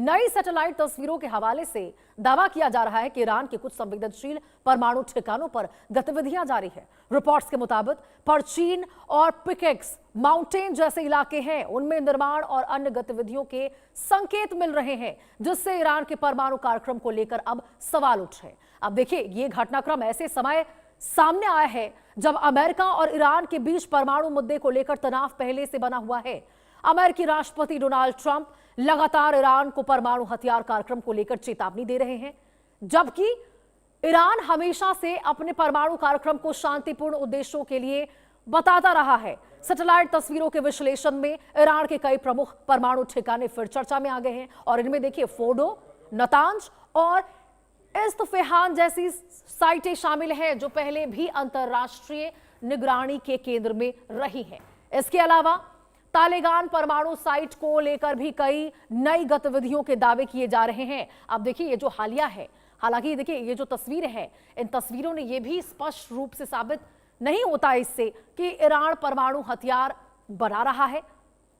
नई सैटेलाइट तस्वीरों के हवाले से दावा किया जा रहा है कि ईरान के कुछ संवेदनशील परमाणु ठिकानों पर गतिविधियां जारी है। रिपोर्ट्स के मुताबिक परचीन और पिकेक्स माउंटेन जैसे इलाके हैं, उनमें निर्माण और अन्य गतिविधियों के संकेत मिल रहे हैं, जिससे ईरान के परमाणु कार्यक्रम को लेकर अब सवाल उठे। अब देखिए, ये घटनाक्रम ऐसे समय सामने आया है जब अमेरिका और ईरान के बीच परमाणु मुद्दे को लेकर तनाव पहले से बना हुआ है। अमेरिकी राष्ट्रपति डोनाल्ड ट्रंप लगातार ईरान को परमाणु हथियार कार्यक्रम को लेकर चेतावनी दे रहे हैं, जबकि ईरान हमेशा से अपने परमाणु कार्यक्रम को शांतिपूर्ण उद्देश्यों के लिए बताता रहा है। सैटेलाइट तस्वीरों के विश्लेषण में ईरान के कई प्रमुख परमाणु ठिकाने फिर चर्चा में आ गए हैं और इनमें देखिए फोर्डो, नतांज और इस्फहान जैसी साइटें शामिल हैं, जो पहले भी अंतरराष्ट्रीय निगरानी के केंद्र में रही हैं। इसके अलावा तालेगान परमाणु साइट को लेकर भी कई नई गतिविधियों के दावे किए जा रहे हैं। अब देखिए, ये जो हालिया है, हालांकि देखिए ये जो तस्वीरें हैं, इन तस्वीरों ने ये भी स्पष्ट रूप से साबित नहीं होता इससे कि ईरान परमाणु हथियार बना रहा है,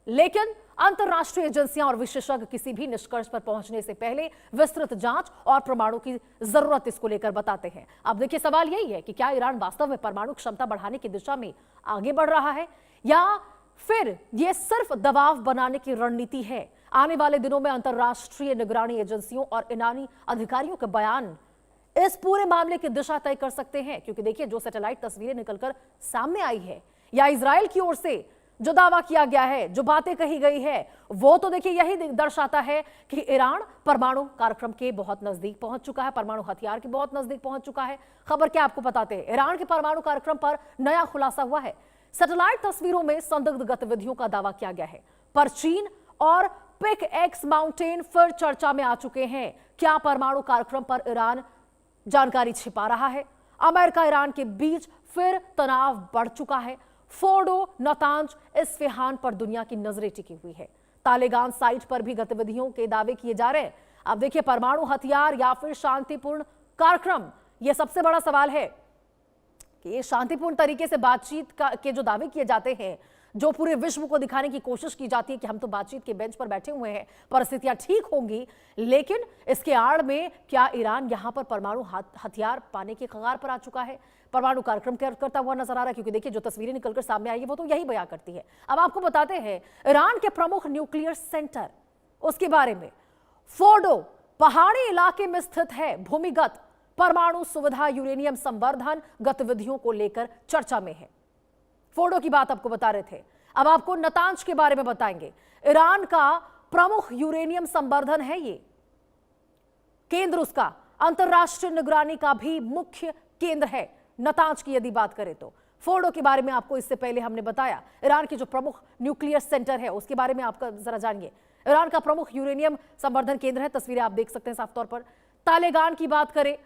लेकिन अंतरराष्ट्रीय एजेंसियां और विशेषज्ञ किसी भी निष्कर्ष पर पहुंचने से पहले विस्तृत जांच और प्रमाणों की जरूरत इसको लेकर बताते हैं। अब देखिए, सवाल यही है कि क्या ईरान वास्तव में परमाणु क्षमता बढ़ाने की दिशा में आगे बढ़ रहा है या फिर यह सिर्फ दबाव बनाने की रणनीति है। आने वाले दिनों में अंतरराष्ट्रीय निगरानी एजेंसियों और ईरानी अधिकारियों के बयान इस पूरे मामले की दिशा तय कर सकते हैं, क्योंकि देखिए जो सैटेलाइट तस्वीरें निकलकर सामने आई है या इजराइल की ओर से जो दावा किया गया है, जो बातें कही गई है, वो तो देखिए यही दर्शाता है कि ईरान परमाणु कार्यक्रम के बहुत नजदीक पहुंच चुका है, परमाणु हथियार के बहुत नजदीक पहुंच चुका है। खबर क्या आपको बताते हैं, ईरान के परमाणु कार्यक्रम पर नया खुलासा हुआ है। सैटेलाइट तस्वीरों में संदिग्ध गतिविधियों का दावा किया गया है। परचीन और पिक एक्स माउंटेन फिर चर्चा में आ चुके हैं। क्या परमाणु कार्यक्रम पर ईरान जानकारी छिपा रहा है? अमेरिका ईरान के बीच फिर तनाव बढ़ चुका है। फोर्डो, नतांज, इस्फहान पर दुनिया की नजरें टिकी हुई है। तालेगान साइट पर भी गतिविधियों के दावे किए जा रहे हैं। अब देखिए, परमाणु हथियार या फिर शांतिपूर्ण कार्यक्रम, यह सबसे बड़ा सवाल है कि ये शांतिपूर्ण तरीके से बातचीत के जो दावे किए जाते हैं, जो पूरे विश्व को दिखाने की कोशिश की जाती है कि हम तो बातचीत के बेंच पर बैठे हुए हैं, परिस्थितियां ठीक होंगी, लेकिन इसके आड़ में क्या ईरान यहां पर परमाणु हथियार पाने की कगार पर आ चुका है, परमाणु कार्यक्रम करता हुआ नजर आ रहा है? क्योंकि देखिए जो तस्वीरें निकलकर सामने आई है वो तो यही बयां करती है। अब आपको बताते हैं ईरान के प्रमुख न्यूक्लियर सेंटर, उसके बारे में। फोर्डो पहाड़ी इलाके में स्थित है। भूमिगत परमाणु सुविधा यूरेनियम संवर्धन गतिविधियों को लेकर चर्चा में है। फोर्डो की बात आपको बता रहे थे, अब आपको नतांज के बारे में बताएंगे। ईरान का प्रमुख यूरेनियम संवर्धन है ये केंद्र, उसका अंतरराष्ट्रीय निगरानी का भी मुख्य केंद्र है। नतांज की यदि बात करें तो फोर्डो के बारे में आपको इससे पहले हमने बताया। ईरान की जो प्रमुख न्यूक्लियर सेंटर है उसके बारे में आपका जरा जानिए। ईरान का प्रमुख यूरेनियम संवर्धन केंद्र है, तस्वीरें आप देख सकते हैं साफ तौर पर। तालेगान की बात करें,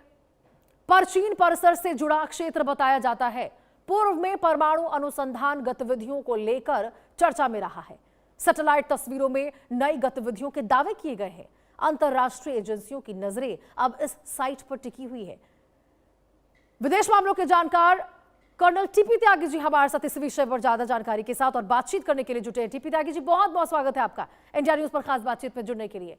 परचीन परिसर से जुड़ा क्षेत्र बताया जाता है। पूर्व में परमाणु अनुसंधान गतिविधियों को लेकर चर्चा में रहा है। सैटेलाइट तस्वीरों में नई गतिविधियों के दावे किए गए हैं। अंतरराष्ट्रीय एजेंसियों की नजरें अब इस साइट पर टिकी हुई है। विदेश मामलों के जानकार कर्नल टीपी त्यागी जी हमारे साथ इस विषय पर ज्यादा जानकारी के साथ और बातचीत करने के लिए जुटे हैं। टीपी त्यागी जी, बहुत बहुत स्वागत है आपका इंडिया न्यूज पर खास बातचीत में जुड़ने के लिए।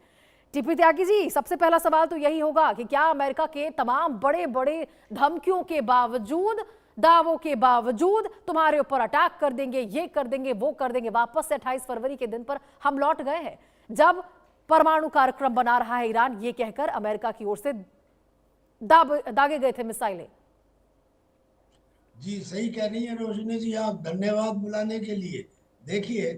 टीपी त्यागी जी, सबसे पहला सवाल तो यही होगा कि क्या अमेरिका के तमाम बड़े बड़े धमकियों के बावजूद, दावों के बावजूद तुम्हारे ऊपर अटैक कर देंगे, ये कर देंगे, वो कर देंगे, वापस से 28 फरवरी के दिन पर हम लौट गए हैं जब परमाणु कार्यक्रम बना रहा है ईरान, ये कहकर अमेरिका की ओर से दागे गए थे मिसाइलें? जी सही कह रही है रोशनी जी, आप, धन्यवाद बुलाने के लिए। देखिए,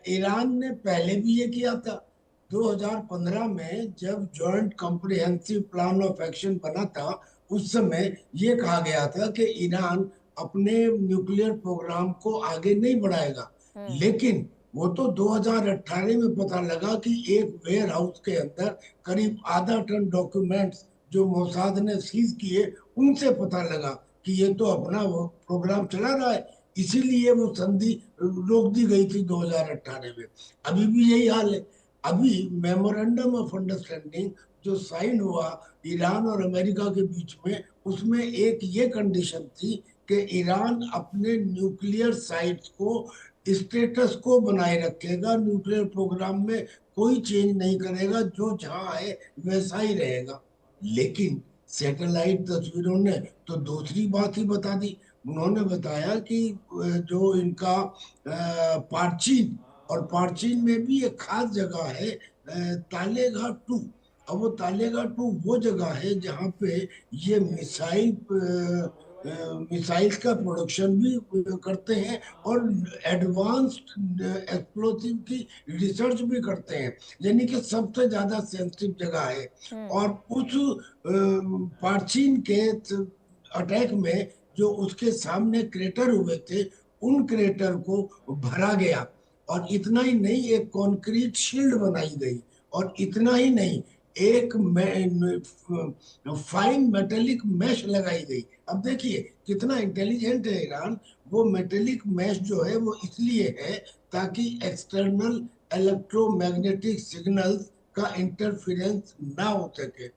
ईरान ने पहले भी ये किया था। 2015 में जब joint comprehensive plan of action बना था, उस समय ये कहा गया था कि ईरान अपने न्यूक्लियर प्रोग्राम को आगे नहीं बढ़ाएगा। लेकिन वो तो 2018 में पता लगा कि एक वेयर हाउस के अंदर करीब आधा टन डॉक्यूमेंट्स जो मोसाद ने सीज किए, उनसे पता लगा कि ये तो अपना वो प्रोग्राम चला रहा है। इसीलिए वो संधि रोक दी गई थी 2018 में। अभी भी यही हाल है। अभी मेमोरेंडम ऑफ अंडरस्टैंडिंग जो साइन हुआ ईरान और अमेरिका के बीच में, उसमें एक ये कंडीशन थी कि ईरान अपने न्यूक्लियर साइट्स को स्टेटस को बनाए रखेगा, न्यूक्लियर प्रोग्राम में कोई चेंज नहीं करेगा, जो जहां है वैसा ही रहेगा। लेकिन सैटेलाइट तस्वीरों ने तो दूसरी बात ही बता दी। उन्होंने बताया कि जो इनका पार्चीन, और पार्चीन में भी एक खास जगह है तालेगांव 2। अब वो तालेगांव 2 वो जगह है जहाँ पे ये मिसाइल का प्रोडक्शन भी करते हैं और एडवांस्ड एक्सप्लोसिव की रिसर्च भी करते हैं, यानी कि सबसे ज्यादा सेंसिटिव जगह है। और उस पार्चीन के अटैक में जो उसके सामने क्रेटर हुए थे, उन क्रेटर को भरा गया। और इतना ही नहीं, एक कंक्रीट शील्ड बनाई गई। और इतना ही नहीं, एक फाइन मेटेलिक मैश लगाई गई। अब देखिए कितना इंटेलिजेंट है ईरान। वो मेटेलिक मैश जो है वो इसलिए है ताकि एक्सटर्नल इलेक्ट्रोमैग्नेटिक सिग्नल्स का इंटरफेरेंस ना हो सके।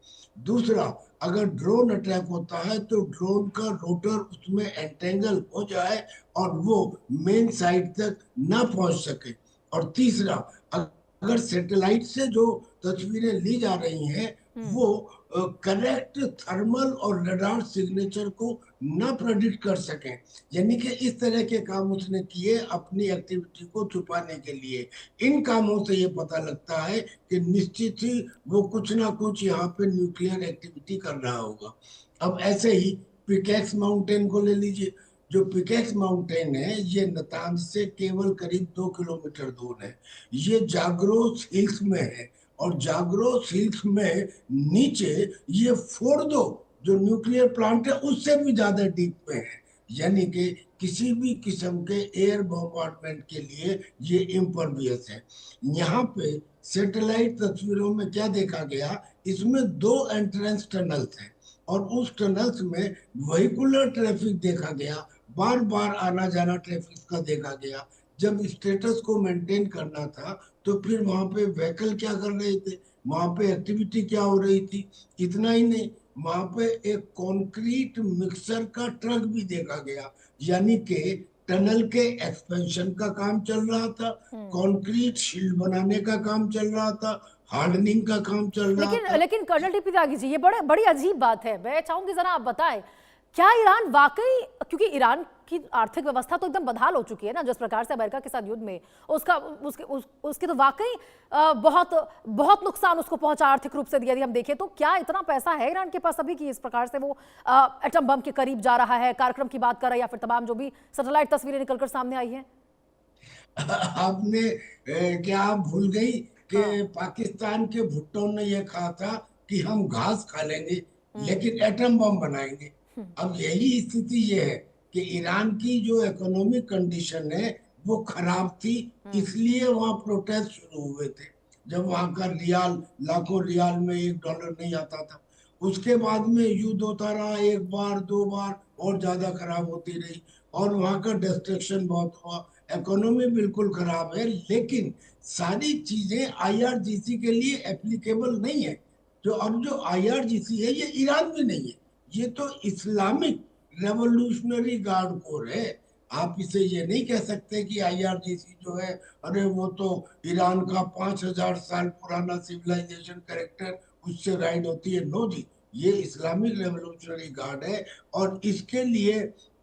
दूसरा, अगर ड्रोन अटैक होता है तो ड्रोन का रोटर उसमें एंटेंगल हो जाए और वो मेन साइट तक ना पहुंच सके। और तीसरा, अगर सैटेलाइट से जो तस्वीरें ली जा रही हैं वो करेक्ट थर्मल और रडार सिग्नेचर को ना प्रेडिक्ट कर सकें, यानी कि इस तरह के काम उसने किए अपनी एक्टिविटी को छुपाने के लिए। इन कामों से ये पता लगता है कि निश्चित ही वो कुछ ना कुछ यहाँ पे न्यूक्लियर एक्टिविटी कर रहा होगा। अब ऐसे ही पिकेक्स माउंटेन को ले लीजिए। जो पिकेक्स माउंटेन है ये नतांज से केवल करीब 2 किलोमीटर दूर है। ये जाग्रोस हिल्स में है। और जाग्रोस हिल्स में नीचे ये फोर्डो जो न्यूक्लियर प्लांट है उससे भी ज्यादा डीप में है, यानी कि किसी भी किस्म के एयर बॉम्बार्डमेंट के लिए ये इम्परवियस है। यहाँ पे सैटेलाइट तस्वीरों में क्या देखा गया, इसमें 2 एंट्रेंस टनल्स हैं और उस टनल्स में व्हीकुलर ट्रैफिक देखा गया, बार बार आना जाना ट्रैफिक का देखा गया। जब स्टेटस को मेंटेन करना था तो फिर वहां पे व्हीकल क्या कर रहे थे, वहां पे एक्टिविटी क्या हो रही थी। इतना ही नहीं, वहां पे एक कंक्रीट मिक्सर का ट्रक भी देखा गया, यानी कि टनल के एक्सपेंशन का काम चल रहा था, कंक्रीट शील्ड बनाने का काम चल रहा था, हार्डनिंग का काम चल रहा लेकिन था। लेकिन कर्नल टीपी त्यागी जी, ये बड़ी अजीब बात है। मैं चाहूंगी जरा आप बताएं, क्या ईरान वाकई, क्योंकि ईरान की आर्थिक व्यवस्था तो एकदम बदहाल हो चुकी है ना, जिस प्रकार से अमेरिका के साथ युद्ध में उसके तो वाकई बहुत बहुत नुकसान उसको पहुंचा आर्थिक रूप से। यदि हम देखें तो क्या इतना पैसा है ईरान के पास अभी कि इस प्रकार से वो एटम बम के करीब जा रहा है, कार्यक्रम की बात कर रहा है, या फिर तमाम जो भी सैटेलाइट तस्वीरें निकलकर सामने आई है? आपने क्या आप भूल गई कि हाँ। पाकिस्तान के भुट्टो ने यह कहा था कि हम घास खा लेंगे लेकिन एटम बम बनाएंगे। अब यही स्थिति ये है कि ईरान की जो इकोनॉमिक कंडीशन है वो खराब थी, इसलिए वहां प्रोटेस्ट शुरू हुए थे। जब वहां का रियाल, लाखों रियाल में $1 नहीं आता था। उसके बाद में युद्ध होता रहा, एक बार दो बार, और ज्यादा खराब होती रही और वहां का डिस्ट्रक्शन बहुत हुआ। इकोनॉमी बिल्कुल खराब है, लेकिन सारी चीजें आईआरजीसी के लिए एप्लीकेबल नहीं है। जो आईआरजीसी है ये ईरान भी नहीं है, ये तो इस्लामिक रेवोल्यूशनरी गार्ड कोर है। आप इसे ये नहीं कह सकते कि आईआरजीसी जो है, अरे वो तो ईरान का 5000 साल पुराना सिविलाइजेशन कैरेक्टर, उससे गाइड होती है। नो जी, ये इस्लामिक रेवोल्यूशनरी गार्ड है और इसके लिए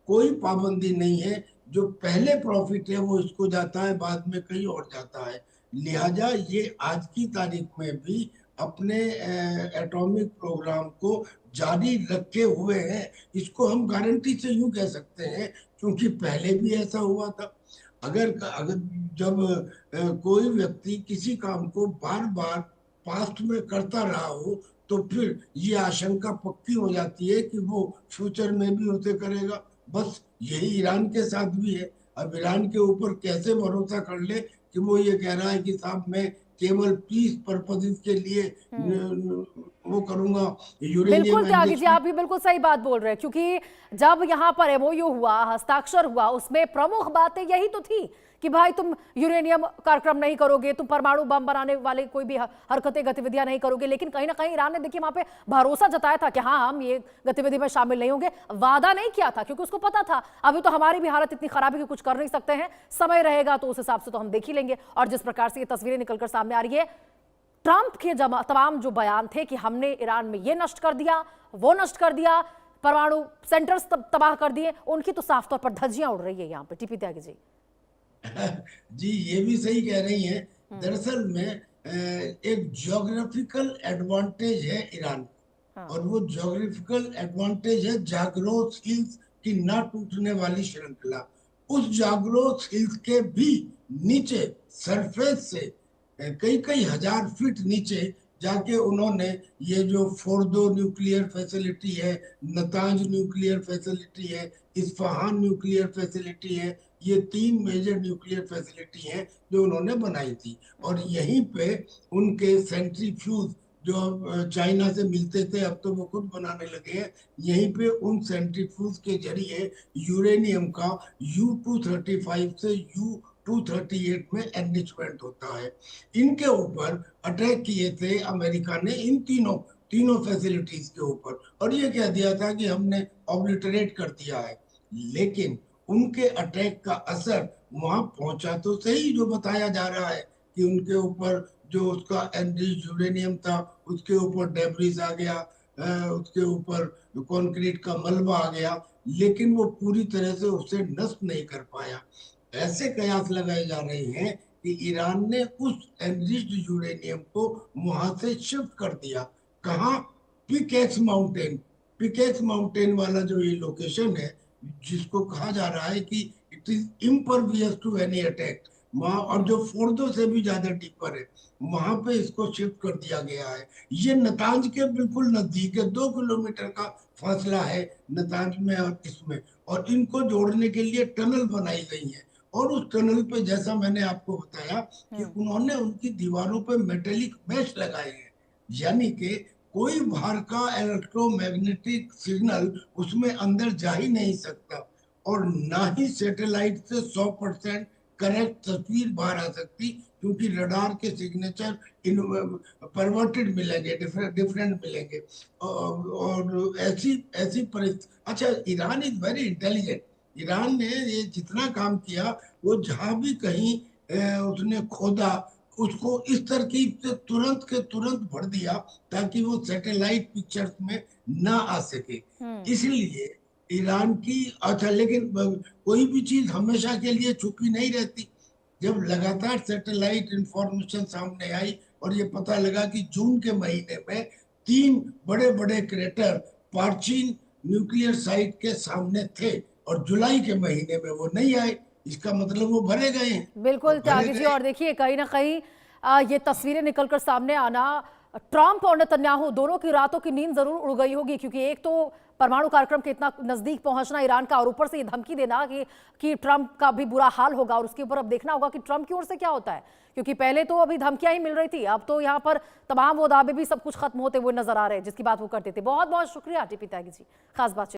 कोई पाबंदी नहीं है। जो पहले प्रॉफिट है वो इसको जाता है, बाद में कहीं और जाता है। लिहाजा ये आज की तारीख में भी अपने एटॉमिक प्रोग्राम को जारी रखे हुए हैं। इसको हम गारंटी से यूं कह सकते हैं क्योंकि पहले भी ऐसा हुआ था। अगर अगर जब कोई व्यक्ति किसी काम को बार बार पास्ट में करता रहा हो तो फिर ये आशंका पक्की हो जाती है कि वो फ्यूचर में भी उसे करेगा। बस यही ईरान के साथ भी है। अब ईरान के ऊपर कैसे भरोसा कर ले कि वो ये कह रहा है कि साहब मैं केवल पीस पर्पसेस के लिए वो करूंगा बिल्कुल यूरेनियम त्यागी जी, आप एनरिचमेंट। भी बिल्कुल सही बात बोल रहे हैं, क्योंकि जब यहाँ पर एमओयू हुआ, हस्ताक्षर हुआ, उसमें प्रमुख बातें यही तो थी कि भाई तुम यूरेनियम कार्यक्रम नहीं करोगे, तुम परमाणु बम बनाने वाले कोई भी हरकतें गतिविधियां नहीं करोगे, लेकिन कहीं ना कहीं ईरान ने देखिए वहां पे भरोसा जताया था कि हाँ हम ये गतिविधि में शामिल नहीं होंगे। वादा नहीं किया था क्योंकि उसको पता था अभी तो हमारी भी हालत इतनी खराब है कि कुछ कर नहीं सकते हैं, समय रहेगा तो उस हिसाब से तो हम देख ही लेंगे। और जिस प्रकार से ये तस्वीरें निकलकर सामने आ रही है, ट्रंप के तमाम जो बयान थे कि हमने ईरान में ये नष्ट कर दिया, वो नष्ट कर दिया, परमाणु सेंटर्स तबाह कर दिए, उनकी तो साफ तौर पर धज्जियां उड़ रही है यहाँ पे। टीपी त्यागी जी। जी, ये भी सही कह रही हैं। दरअसल में एक ज्योग्राफिकल एडवांटेज है ईरान को, हाँ। और वो ज्योग्राफिकल एडवांटेज है जाग्रोस हिल्स की ना टूटने वाली श्रृंखला। उस जाग्रोस हिल्स के भी नीचे सरफेस से कई कई हजार फीट नीचे जाके उन्होंने ये जो फोर्दो न्यूक्लियर फैसिलिटी है, नतांज न्यूक्लियर फैसिलिटी है, इस्फहान न्यूक्लियर फैसिलिटी है, ये 3 मेजर न्यूक्लियर फैसिलिटी हैं जो उन्होंने बनाई थी। और यहीं पे उनके सेंट्रीफ्यूज जो चाइना से मिलते थे, अब तो वो खुद बनाने लगे हैं, यहीं पे उन सेंट्रीफ्यूज के जरिए यूरेनियम का U-235 से U-238 में एनरिचमेंट होता है। इनके ऊपर अटैक किए थे अमेरिका ने, इन तीनों फैसिलिटीज के ऊपर, और ये कह दिया था कि हमने ऑब्लिटरेट कर दिया है। लेकिन उनके अटैक का असर वहां पहुंचा तो सही, जो बताया जा रहा है कि उनके ऊपर जो उसका एनरिच्ड यूरेनियम था उसके ऊपर डेब्रिस आ गया, उसके ऊपर कंक्रीट का मलबा आ गया, लेकिन वो पूरी तरह से उसे नष्ट नहीं कर पाया। ऐसे कयास लगाए जा रहे हैं कि ईरान ने उस एनरिच्ड यूरेनियम को वहां से शिफ्ट कर दिया। कहाँ? Pickaxe mountain. पिकेक्स माउंटेन वाला जो ये लोकेशन है, जिसको कहा जा रहा है कि it is impervious to any attack, वहां, और जो फोर्दो से भी ज्यादा डीपर है, वहां पे इसको शिफ्ट कर दिया गया है। ये नतांज के बिल्कुल नजदीक है, 2 किलोमीटर का फासला है नतांज में और इसमें, और इनको जोड़ने के लिए टनल बनाई गई है। और उस टनल पे, जैसा मैंने आपको बताया, कि उन्होंने उनकी दीवारों पे मेटेलिक मैश लगाए हैं, यानी कि कोई बाहर का इलेक्ट्रोमैग्नेटिक सिग्नल उसमें अंदर जा ही नहीं सकता, और ना ही सैटेलाइट से 100% करेक्ट तस्वीर बाहर आ सकती, क्योंकि रडार के सिग्नेचर परवर्टेड मिलेंगे, डिफरेंट मिलेंगे। और ऐसी ऐसी परिस्थिति। अच्छा, Iran is very intelligent. Iran ने ये जितना काम किया, वो जहां भी कहीं उसने खोदा, उसको इस तरकीब से तुरंत के तुरंत भर दिया ताकि वो सैटेलाइट पिक्चर्स में ना आ सके। इसलिए ईरान की, अच्छा, लेकिन कोई भी चीज हमेशा के लिए छुपी नहीं रहती। जब लगातार सैटेलाइट इंफॉर्मेशन सामने आई और ये पता लगा कि जून के महीने में 3 बड़े बड़े क्रेटर पार्चीन न्यूक्लियर साइट के सामने थे, और जुलाई के महीने में वो नहीं आए, इसका मतलब वो भरे गए हैं। बिल्कुल और भरे त्यागी जी। गए। और देखिए कहीं ना कहीं ये तस्वीरें निकलकर सामने आना, ट्रंप और नेतन्याहू दोनों की रातों की नींद जरूर उड़ गई होगी, क्योंकि एक तो परमाणु कार्यक्रम के इतना नजदीक पहुंचना ईरान का, और ऊपर से ये धमकी देना कि ट्रंप का भी बुरा हाल होगा, और उसके ऊपर अब देखना होगा कि ट्रंप की ओर से क्या होता है, क्योंकि पहले तो अभी धमकियां ही मिल रही थी, अब तो यहाँ पर तमाम वो दावे भी सब कुछ खत्म होते हुए नजर आ रहे हैं जिसकी बात वो करते थे। बहुत बहुत शुक्रिया टीपी त्यागी जी, खास बात।